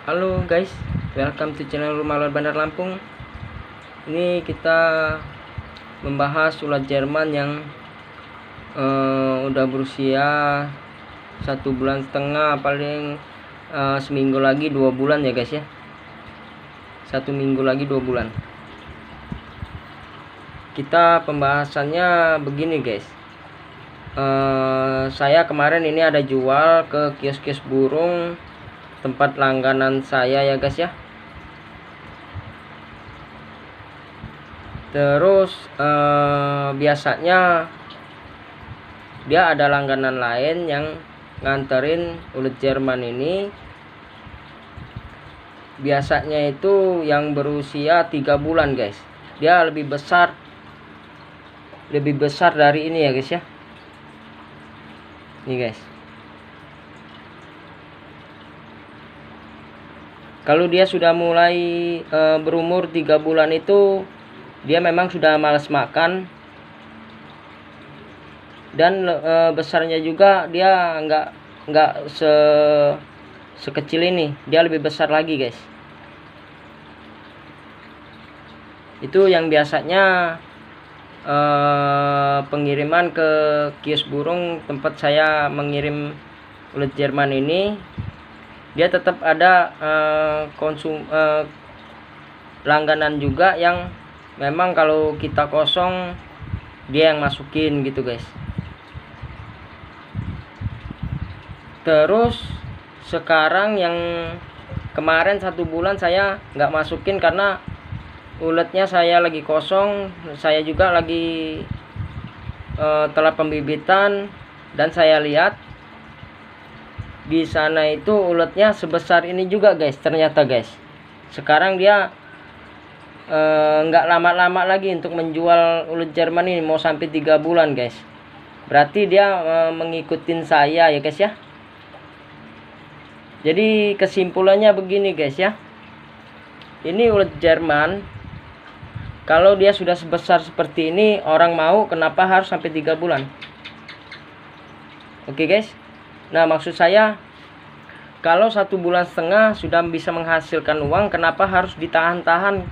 Halo guys, welcome to channel Rumah Ular Bandar Lampung. Ini kita membahas ulat Jerman yang udah berusia 1,5 bulan, paling seminggu lagi 2 bulan ya guys ya. 1 minggu lagi 2 bulan. Kita pembahasannya begini guys. Saya kemarin ini ada jual ke kios-kios burung tempat langganan saya ya guys ya. Terus biasanya dia ada langganan lain yang nganterin ulat Jerman ini. Biasanya itu yang berusia 3 bulan guys. Dia lebih besar dari ini ya guys ya. Nih guys. Kalau dia sudah mulai berumur 3 bulan itu dia memang sudah malas makan, dan besarnya juga dia nggak sekecil ini, dia lebih besar lagi guys. Itu yang biasanya pengiriman ke kios burung tempat saya mengirim ulat Jerman ini, dia tetap ada langganan juga yang memang kalau kita kosong dia yang masukin gitu guys. Terus sekarang yang kemarin 1 bulan saya nggak masukin karena ulatnya saya lagi kosong, saya juga lagi telah pembibitan, dan saya lihat di sana itu ulatnya sebesar ini juga guys. Ternyata guys, sekarang dia nggak lama-lama lagi untuk menjual ulat Jerman ini, mau sampai 3 bulan guys. Berarti dia mengikutin saya ya guys ya. Jadi kesimpulannya begini guys ya, ini ulat Jerman kalau dia sudah sebesar seperti ini orang mau, kenapa harus sampai 3 bulan? Oke guys. Nah maksud saya, kalau 1,5 bulan sudah bisa menghasilkan uang, kenapa harus ditahan-tahan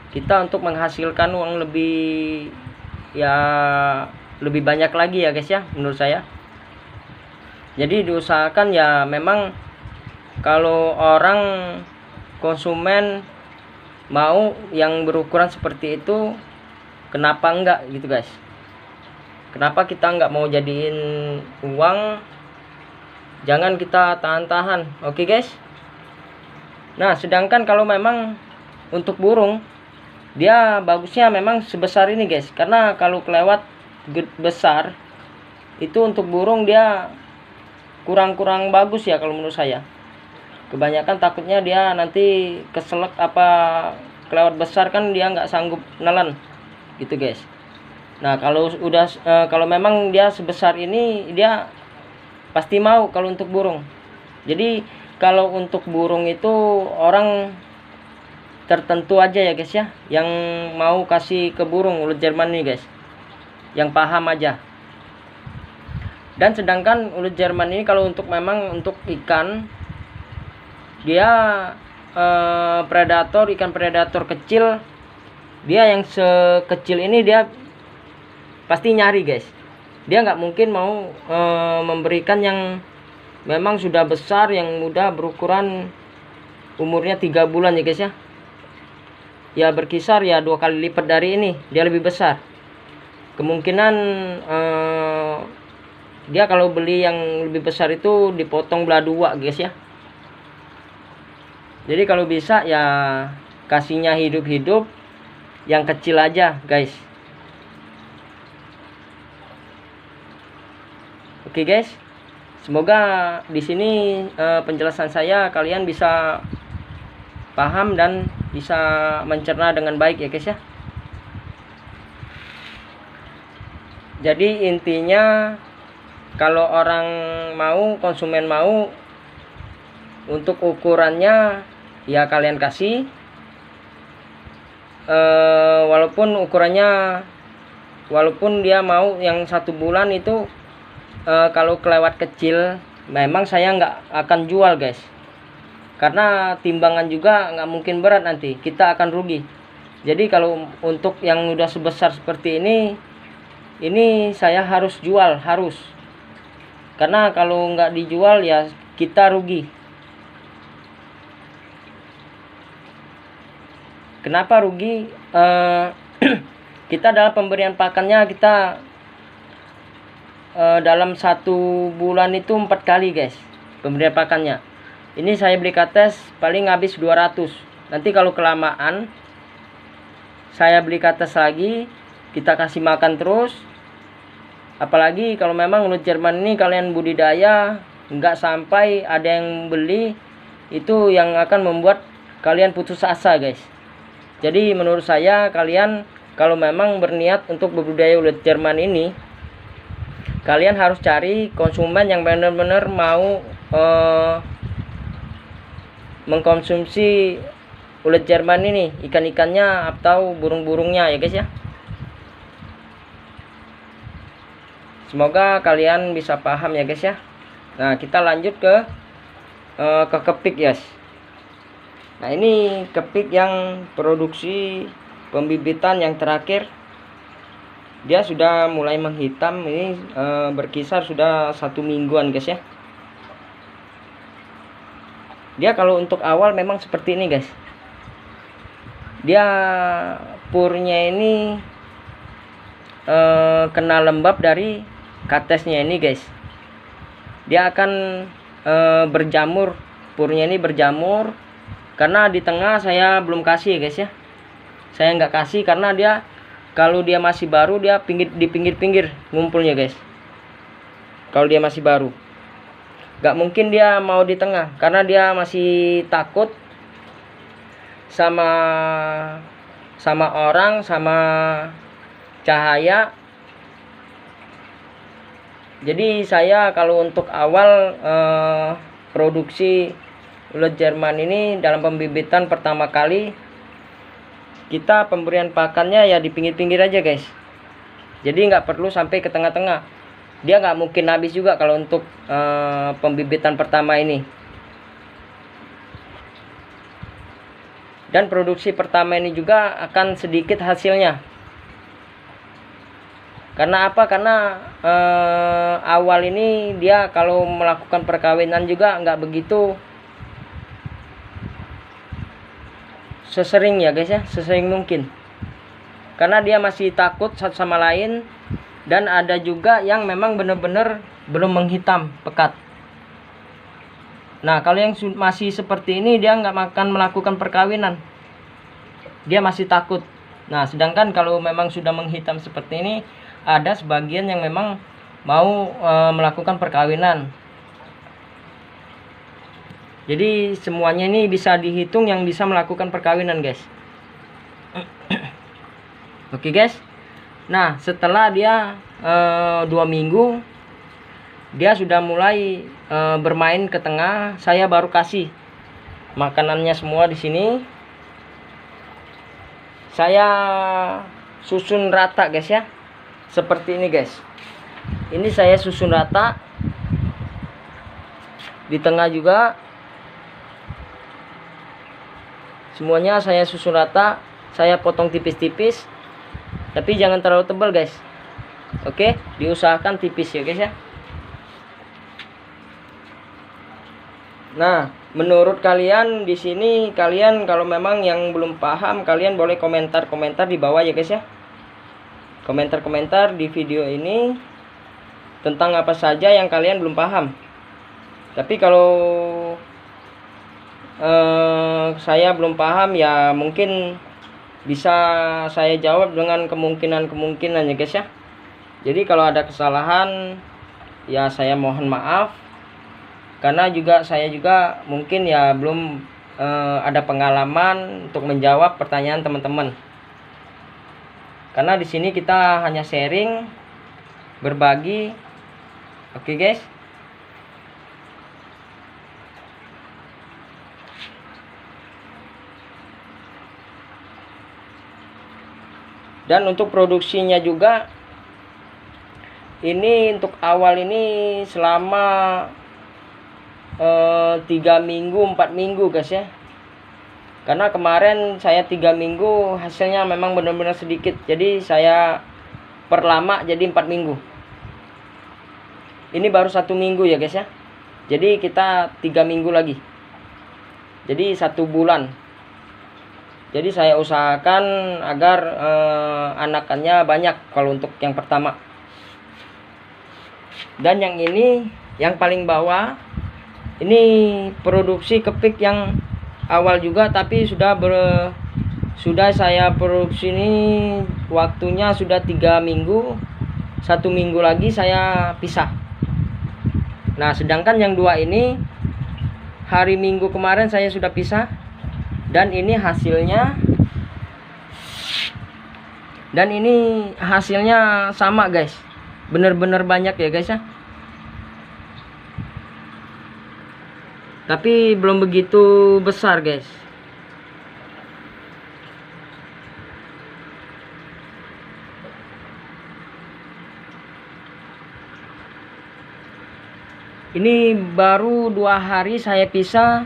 kita untuk menghasilkan uang lebih banyak lagi ya guys ya, menurut saya. Jadi diusahakan ya, memang kalau orang konsumen mau yang berukuran seperti itu, kenapa enggak gitu guys. Kenapa kita enggak mau jadiin uang, jangan kita tahan-tahan. Oke guys. Nah sedangkan kalau memang untuk burung, dia bagusnya memang sebesar ini guys, karena kalau kelewat besar itu untuk burung dia kurang bagus ya kalau menurut saya. Kebanyakan takutnya dia nanti keselak apa kelewat besar, kan dia nggak sanggup nelen gitu guys. Nah kalau memang dia sebesar ini, dia pasti mau kalau untuk burung. Jadi kalau untuk burung itu orang tertentu aja ya guys ya yang mau kasih ke burung ulat Jerman nih guys, yang paham aja. Dan sedangkan ulat Jerman ini kalau untuk memang untuk ikan, dia ikan predator kecil, dia yang sekecil ini dia pasti nyari guys. Dia nggak mungkin mau memberikan yang memang sudah besar, yang udah berukuran umurnya 3 bulan ya guys ya. Ya berkisar ya 2 kali lipat dari ini, dia lebih besar. Kemungkinan dia kalau beli yang lebih besar itu dipotong belah 2 guys ya. Jadi kalau bisa ya kasihnya hidup-hidup, yang kecil aja guys. Oke guys. Semoga di sini penjelasan saya kalian bisa paham dan bisa mencerna dengan baik ya guys ya. Jadi intinya, kalau orang mau, konsumen mau, untuk ukurannya ya kalian kasih, walaupun dia mau yang 1 bulan itu, kalau kelewat kecil memang saya nggak akan jual guys. karena timbangan juga nggak mungkin berat, nanti kita akan rugi. Jadi kalau untuk yang udah sebesar seperti ini saya harus jual, harus, karena kalau nggak dijual ya kita rugi. Kenapa rugi? Kita dalam pemberian pakannya kita dalam 1 bulan itu 4 kali guys pemberian pakannya. Ini saya beli kates paling habis 200. Nanti kalau kelamaan saya beli kates lagi, kita kasih makan terus. Apalagi kalau memang ulat Jerman ini kalian budidaya nggak sampai ada yang beli, itu yang akan membuat kalian putus asa guys. Jadi menurut saya kalian kalau memang berniat untuk berbudidaya ulat Jerman ini, kalian harus cari konsumen yang benar-benar mau mengkonsumsi ulat Jerman ini, ikan-ikannya atau burung-burungnya ya guys ya. Semoga kalian bisa paham ya guys ya. Nah, kita lanjut ke kepik guys. Nah, ini kepik yang produksi pembibitan yang terakhir. Dia sudah mulai menghitam, ini berkisar sudah 1 mingguan guys ya. Dia kalau untuk awal memang seperti ini guys. Dia purnya ini kena lembab dari katesnya ini guys. Dia akan berjamur, purnya ini berjamur, karena di tengah saya belum kasih guys ya. Saya nggak kasih karena dia kalau dia masih baru dia di pinggir-pinggir ngumpulnya guys. Kalau dia masih baru nggak mungkin dia mau di tengah, karena dia masih takut sama orang, sama cahaya. Jadi saya kalau untuk awal produksi ulat Jerman ini dalam pembibitan pertama kali, kita pemberian pakannya ya di pinggir-pinggir aja guys. Jadi nggak perlu sampai ke tengah-tengah. Dia nggak mungkin habis juga kalau untuk pembibitan pertama ini. Dan produksi pertama ini juga akan sedikit hasilnya. Karena apa? Karena awal ini dia kalau melakukan perkawinan juga nggak begitu sesering ya guys ya, sesering mungkin. Karena dia masih takut satu sama lain. Dan ada juga yang memang benar-benar belum menghitam pekat. Nah, kalau yang masih seperti ini dia nggak akan melakukan perkawinan. Dia masih takut. Nah, sedangkan kalau memang sudah menghitam seperti ini, ada sebagian yang memang mau melakukan perkawinan. Jadi semuanya ini bisa dihitung yang bisa melakukan perkawinan guys. Oke guys. Nah, setelah dia 2 minggu dia sudah mulai bermain ke tengah, saya baru kasih makanannya semua di sini. Saya susun rata guys ya. Seperti ini guys. Ini saya susun rata. Di tengah juga semuanya saya susun rata. Saya potong tipis-tipis. Tapi jangan terlalu tebal guys. Oke, diusahakan tipis ya guys ya. Nah, menurut kalian di sini, kalian kalau memang yang belum paham, kalian boleh komentar-komentar di bawah ya guys ya. Komentar-komentar di video ini tentang apa saja yang kalian belum paham. Tapi kalau saya belum paham ya mungkin bisa saya jawab dengan kemungkinan ya guys ya. Jadi kalau ada kesalahan ya saya mohon maaf, karena juga saya juga mungkin ya belum ada pengalaman untuk menjawab pertanyaan teman-teman. Karena di sini kita hanya sharing, berbagi. Oke guys. Dan untuk produksinya juga, ini untuk awal ini selama 3 minggu 4 minggu guys ya. Karena kemarin saya 3 minggu hasilnya memang benar-benar sedikit, jadi saya perlama jadi 4 minggu. Ini baru 1 minggu ya guys ya, jadi kita 3 minggu lagi, jadi 1 bulan. Jadi saya usahakan agar anakannya banyak kalau untuk yang pertama. Dan yang ini yang paling bawah ini produksi kepik yang awal juga, tapi sudah saya produksi ini waktunya sudah 3 minggu, 1 minggu lagi saya pisah. Nah sedangkan yang 2 ini hari Minggu kemarin saya sudah pisah, dan ini hasilnya sama guys, bener-bener banyak ya guys ya, tapi belum begitu besar guys. Ini baru 2 hari saya pisah.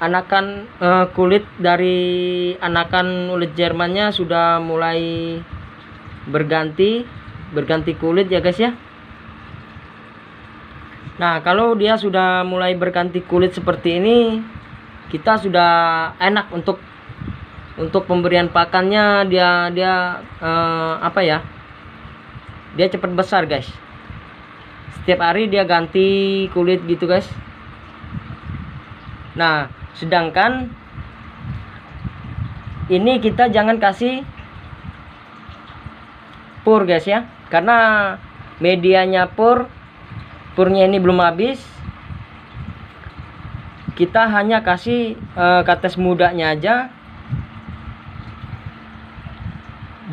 Anakan kulit dari anakan ulet Jermannya sudah mulai berganti kulit ya guys ya. Nah kalau dia sudah mulai berganti kulit seperti ini, kita sudah enak untuk pemberian pakannya. Dia dia cepat besar guys. Setiap hari dia ganti kulit gitu guys. Nah sedangkan ini kita jangan kasih pur guys ya, karena medianya purnya ini belum habis. Kita hanya kasih kates mudanya aja,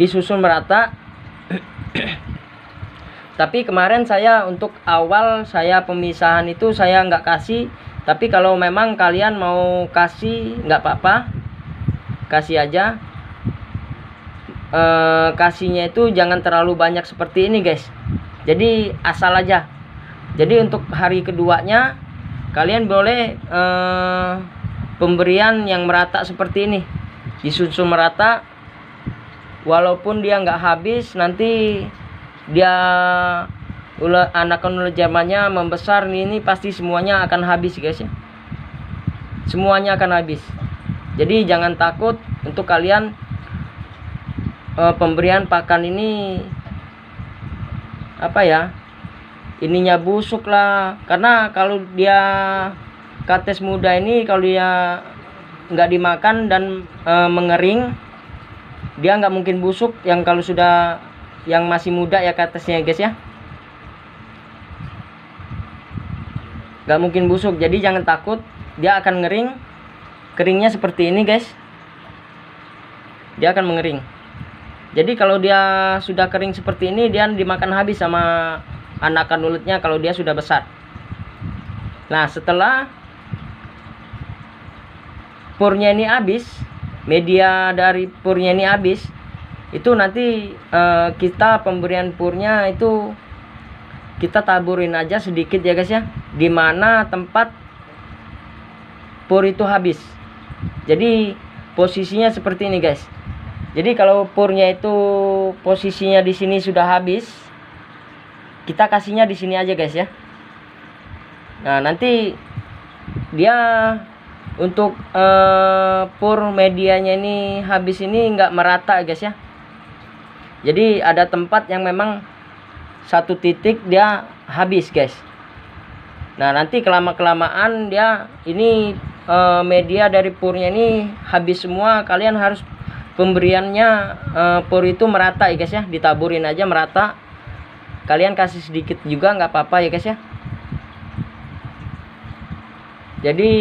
disusun merata. Tapi kemarin saya untuk awal saya pemisahan itu saya nggak kasih, tapi kalau memang kalian mau kasih nggak apa-apa, kasih aja. Kasihnya itu jangan terlalu banyak seperti ini guys, jadi asal aja. Jadi untuk hari keduanya kalian boleh pemberian yang merata seperti ini, disusun merata. Walaupun dia nggak habis, nanti dia anakan ulet Jermannya membesar, ini pasti semuanya akan habis guys ya, semuanya akan habis. Jadi jangan takut untuk kalian pemberian pakan ini ininya busuk lah. Karena kalau dia kates muda ini, kalau dia nggak dimakan dan mengering, dia nggak mungkin busuk. Yang kalau sudah yang masih muda ya katesnya guys ya, nggak mungkin busuk. Jadi jangan takut, dia akan ngering. Keringnya seperti ini guys, dia akan mengering. Jadi kalau dia sudah kering seperti ini, dia dimakan habis sama anakan uletnya kalau dia sudah besar. Nah setelah purnya ini habis, media dari purnya ini habis, itu nanti kita pemberian purnya itu kita taburin aja sedikit ya guys ya, dimana tempat pur itu habis. Jadi posisinya seperti ini guys. Jadi kalau purnya itu posisinya di sini sudah habis, kita kasihnya di sini aja guys ya. Nah nanti dia untuk pur medianya ini habis ini nggak merata guys ya. Jadi ada tempat yang memang satu titik dia habis guys. Nah nanti kelamaan dia ini media dari purnya ini habis semua. Kalian harus pemberiannya pur itu merata ya guys ya, ditaburin aja merata. Kalian kasih sedikit juga nggak apa-apa ya guys ya. Jadi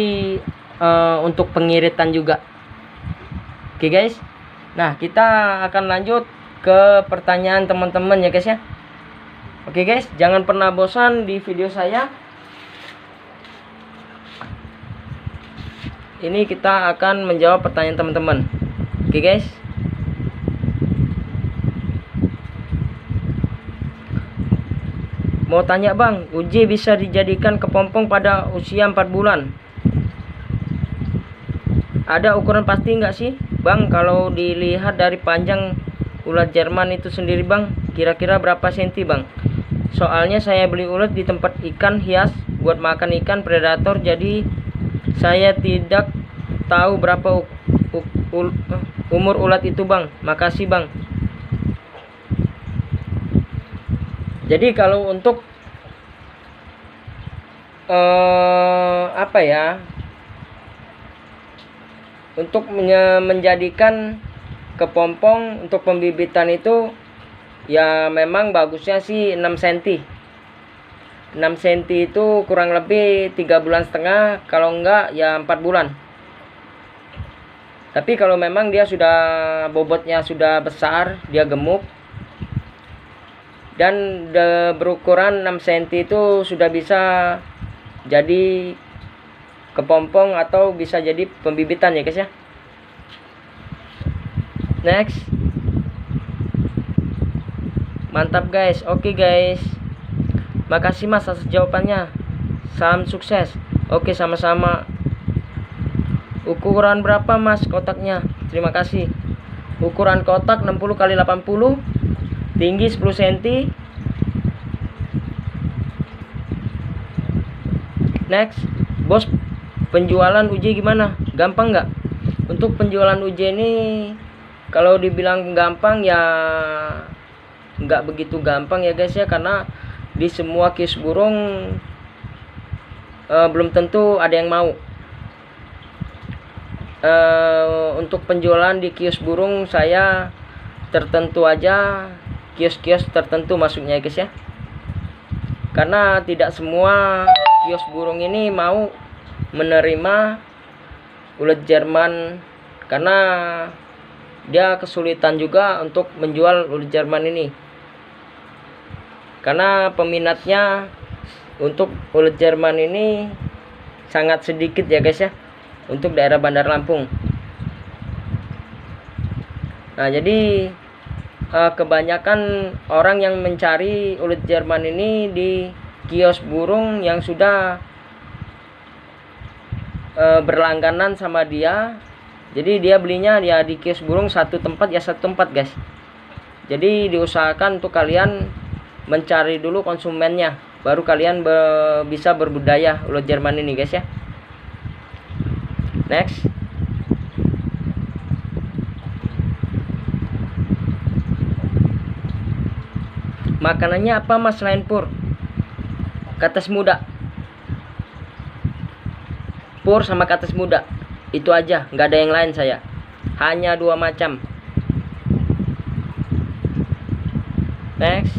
untuk pengiritan juga. Oke guys. Nah kita akan lanjut ke pertanyaan teman-teman ya guys ya. Oke guys, jangan pernah bosan di video saya. Ini kita akan menjawab pertanyaan teman-teman. Oke guys. Mau tanya bang, uji bisa dijadikan kepompong pada usia 4 bulan. Ada ukuran pasti nggak sih bang, kalau dilihat dari panjang ulat Jerman itu sendiri bang, kira-kira berapa senti bang? Soalnya saya beli ulat di tempat ikan hias buat makan ikan predator, jadi saya tidak tahu berapa umur ulat itu bang. Makasih bang. Jadi kalau untuk apa ya, untuk menjadikan kepompong untuk pembibitan itu ya memang bagusnya sih 6 cm. 6 cm itu kurang lebih 3,5 bulan, kalau enggak ya 4 bulan. Tapi kalau memang dia sudah bobotnya sudah besar, dia gemuk dan berukuran 6 cm itu sudah bisa jadi kepompong atau bisa jadi pembibitan ya guys ya. Next. Mantap guys. Oke guys, makasih mas atas jawabannya. Salam sukses. Oke, sama-sama. Ukuran berapa mas kotaknya? Terima kasih. Ukuran kotak 60 x 80, tinggi 10 cm. Next. Bos, penjualan uji gimana? Gampang nggak? Untuk penjualan uji ini kalau dibilang gampang ya nggak begitu gampang ya guys ya, karena di semua kios burung belum tentu ada yang mau. Untuk penjualan di kios burung saya tertentu aja, kios-kios tertentu masuknya ya guys ya, karena tidak semua kios burung ini mau menerima ulat Jerman, karena dia kesulitan juga untuk menjual ulat Jerman ini, karena peminatnya untuk ulat Jerman ini sangat sedikit ya guys ya, untuk daerah Bandar Lampung. Nah jadi kebanyakan orang yang mencari ulat Jerman ini di kios burung yang sudah berlangganan sama dia. Jadi dia belinya ya di kios burung satu tempat ya satu tempat guys. Jadi diusahakan untuk kalian mencari dulu konsumennya, baru kalian bisa berbudaya ulat Jerman ini guys ya. Next. Makanannya apa mas selain pur? Kates muda. Pur sama kates muda, itu aja, nggak ada yang lain saya. Hanya 2 macam. Next.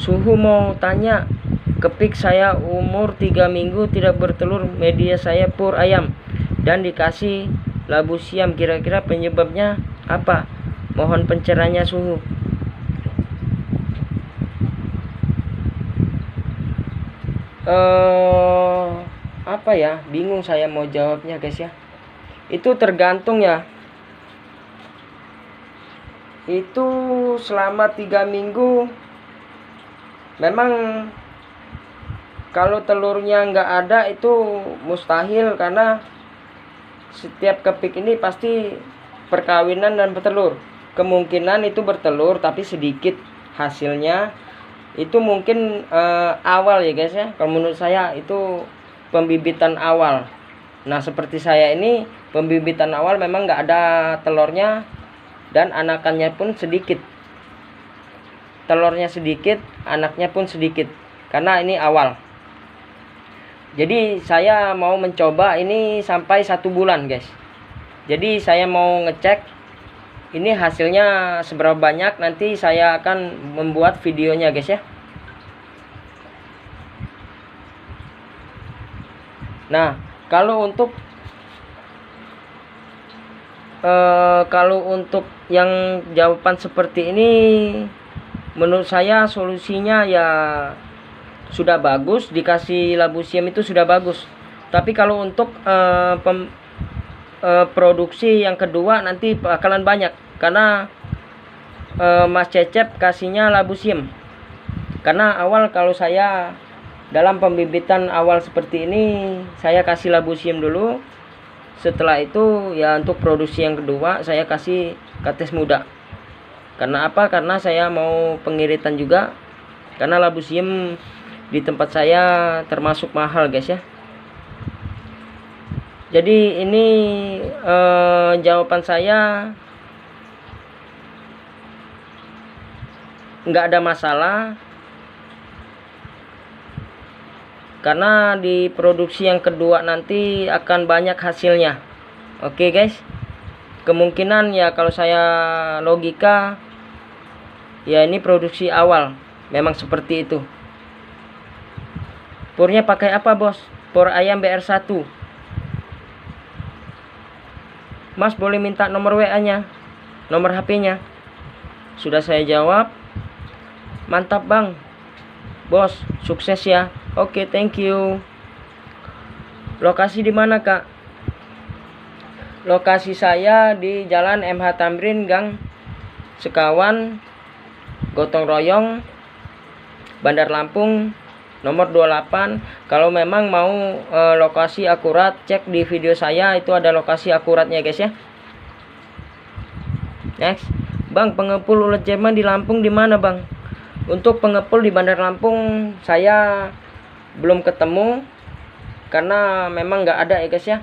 Suhu mau tanya, kepik saya umur 3 minggu tidak bertelur, media saya pur ayam dan dikasih labu siam, kira-kira penyebabnya apa? Mohon pencerahannya suhu. Apa ya, bingung saya mau jawabnya guys ya. Itu tergantung ya. Itu selama 3 minggu memang kalau telurnya nggak ada itu mustahil, karena setiap kepik ini pasti perkawinan dan bertelur. Kemungkinan itu bertelur tapi sedikit hasilnya. Itu mungkin awal ya guys ya. Kalau menurut saya itu pembibitan awal. Nah seperti saya ini pembibitan awal memang nggak ada telurnya dan anakannya pun sedikit. Telurnya sedikit, anaknya pun sedikit, karena ini awal. Jadi saya mau mencoba ini sampai 1 bulan guys. Jadi saya mau ngecek ini hasilnya seberapa banyak, nanti saya akan membuat videonya guys ya. Nah kalau untuk yang jawaban seperti ini, menurut saya solusinya ya sudah bagus, dikasih labu siam itu sudah bagus. Tapi kalau untuk produksi yang kedua nanti bakalan banyak, karena Mas Cecep kasihnya labu siam. Karena awal kalau saya dalam pembibitan awal seperti ini, saya kasih labu siam dulu. Setelah itu ya untuk produksi yang kedua saya kasih kates muda. Karena apa? Karena saya mau pengiritan juga. Karena labu siam di tempat saya termasuk mahal guys ya. Jadi ini jawaban saya, nggak ada masalah. Karena di produksi yang kedua nanti akan banyak hasilnya. Oke guys. Kemungkinan ya kalau saya logika, ya ini produksi awal memang seperti itu. Purnya pakai apa bos? Pur ayam BR1. Mas boleh minta nomor WA nya, nomor HP nya. Sudah saya jawab. Mantap bang. Bos, sukses ya. Oke, thank you. Lokasi di mana, Kak? Lokasi saya di Jalan MH Tamrin, Gang Sekawan, Gotong Royong, Bandar Lampung, nomor 28. Kalau memang mau lokasi akurat, cek di video saya, itu ada lokasi akuratnya, guys ya. Next. Bang, pengepul ulet Jerman di Lampung di mana, Bang? Untuk pengepul di Bandar Lampung saya belum ketemu, karena memang nggak ada ya guys ya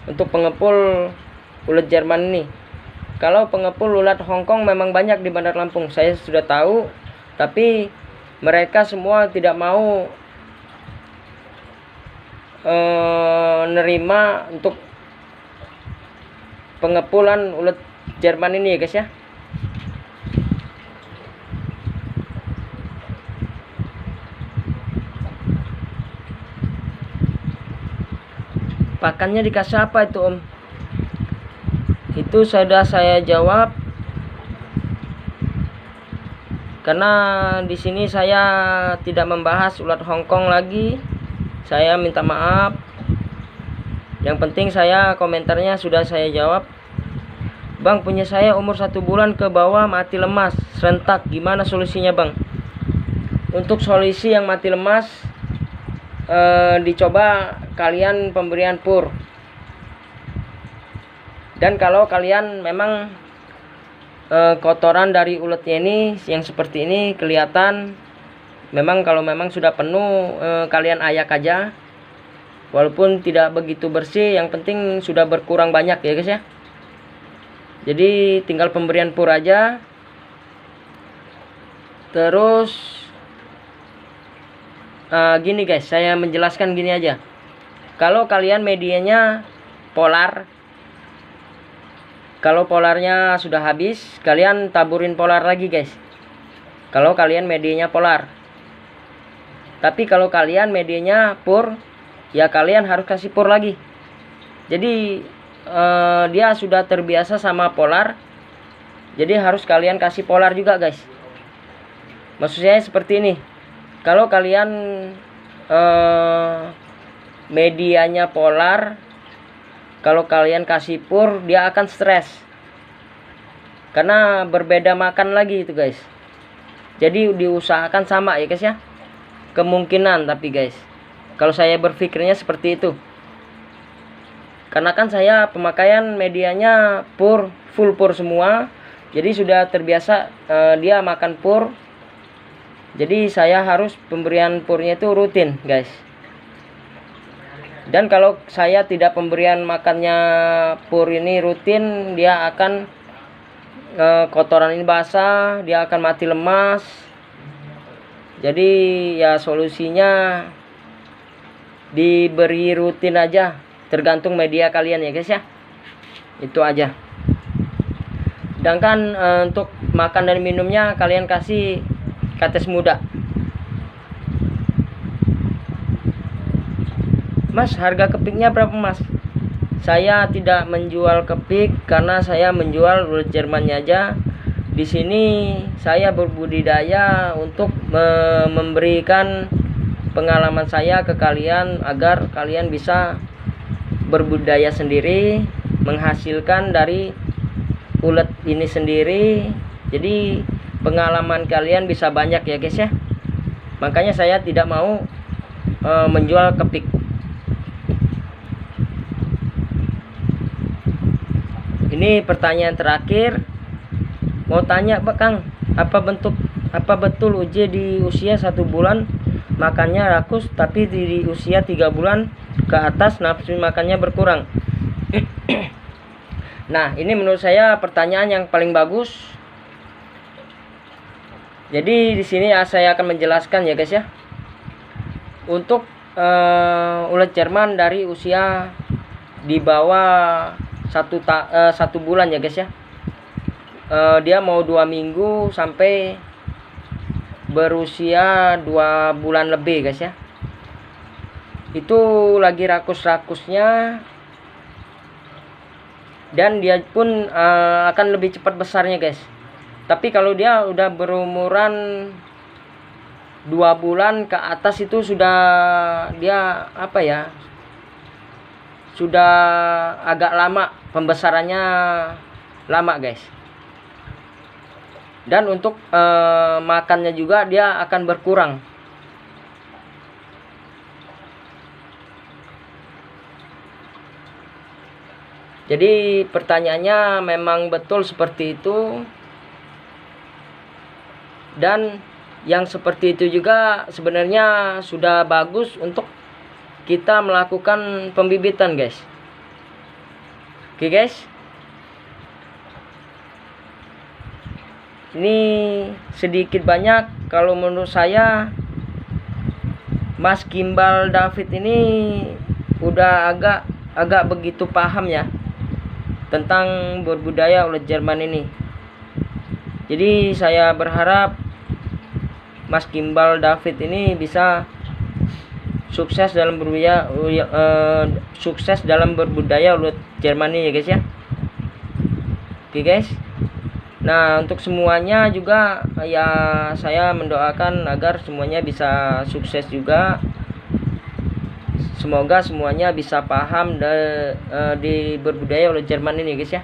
untuk pengepul ulet Jerman ini. Kalau pengepul ulet Hongkong memang banyak di Bandar Lampung, saya sudah tahu, tapi mereka semua tidak mau nerima untuk pengepulan ulet Jerman ini ya guys ya. Pakannya dikasih apa itu om? Itu sudah saya jawab. Karena di sini saya tidak membahas ulat Hongkong lagi. Saya minta maaf. Yang penting saya komentarnya sudah saya jawab. Bang, punya saya umur 1 bulan ke bawah mati lemas serentak. Gimana solusinya bang? Untuk solusi yang mati lemas, dicoba kalian pemberian pur. Dan kalau kalian memang kotoran dari uletnya ini yang seperti ini kelihatan, memang kalau memang sudah penuh, kalian ayak aja, walaupun tidak begitu bersih, yang penting sudah berkurang banyak ya guys ya. Jadi tinggal pemberian pur aja. Terus gini guys, saya menjelaskan gini aja. Kalau kalian medianya polar, kalau polarnya sudah habis, kalian taburin polar lagi guys. Kalau kalian medianya polar. Tapi kalau kalian medianya pur, ya kalian harus kasih pur lagi. Jadi dia sudah terbiasa sama polar, jadi harus kalian kasih polar juga guys. Maksud saya seperti ini. Kalau kalian medianya polar, kalau kalian kasih pur, dia akan stres. Karena berbeda makan lagi itu guys. Jadi diusahakan sama ya guys ya. Kemungkinan tapi guys, kalau saya berpikirnya seperti itu. Karena kan saya pemakaian medianya pur, full pur semua. Jadi sudah terbiasa dia makan pur. Jadi saya harus pemberian purnya itu rutin guys. Dan kalau saya tidak pemberian makannya pur ini rutin, dia akan kotoran ini basah, dia akan mati lemas. Jadi ya solusinya diberi rutin aja, tergantung media kalian ya guys ya. Itu aja. Sedangkan untuk makan dan minumnya kalian kasih kates muda. Mas, harga kepiknya berapa mas? Saya tidak menjual kepik karena saya menjual ulet Jermannya aja. Di sini saya berbudidaya untuk memberikan pengalaman saya ke kalian agar kalian bisa berbudidaya sendiri. menghasilkan dari ulet ini sendiri. Jadi pengalaman kalian bisa banyak ya guys ya. Makanya saya tidak mau menjual kepik. Ini pertanyaan terakhir. Mau tanya Pak Kang, apa betul UJ di usia 1 bulan makannya rakus, tapi di usia 3 bulan ke atas nafsu makannya berkurang? Nah, ini menurut saya pertanyaan yang paling bagus. Jadi di sini saya akan menjelaskan ya guys ya. Untuk ulet Jerman dari usia di bawah 1 bulan ya guys ya. Dia mau 2 minggu sampai berusia 2 bulan lebih guys ya. Itu lagi rakus-rakusnya, dan dia pun akan lebih cepat besarnya guys. Tapi kalau dia udah berumuran 2 bulan ke atas itu sudah dia apa ya, sudah agak lama pembesarannya, lama guys. Dan untuk makannya juga dia akan berkurang. Jadi pertanyaannya memang betul seperti itu. Dan yang seperti itu juga sebenarnya sudah bagus untuk kita melakukan pembibitan guys. Oke guys, ini sedikit banyak kalau menurut saya Mas Gimbal David ini udah agak begitu paham ya tentang berbudaya ulet Jerman ini. Jadi saya berharap Mas Gimbal David ini bisa sukses dalam berbudaya ulet Jerman ini ya guys ya. Oke guys. Nah, untuk semuanya juga ya saya mendoakan agar semuanya bisa sukses juga. Semoga semuanya bisa paham di berbudaya ulet Jerman ini guys ya.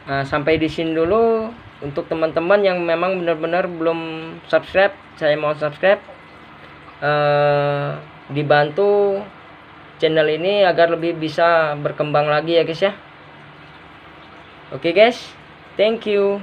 Nah, sampai di sini dulu. Untuk teman-teman yang memang benar-benar belum subscribe, saya mau subscribe. Dibantu channel ini agar lebih bisa berkembang lagi ya guys ya. Oke guys, thank you.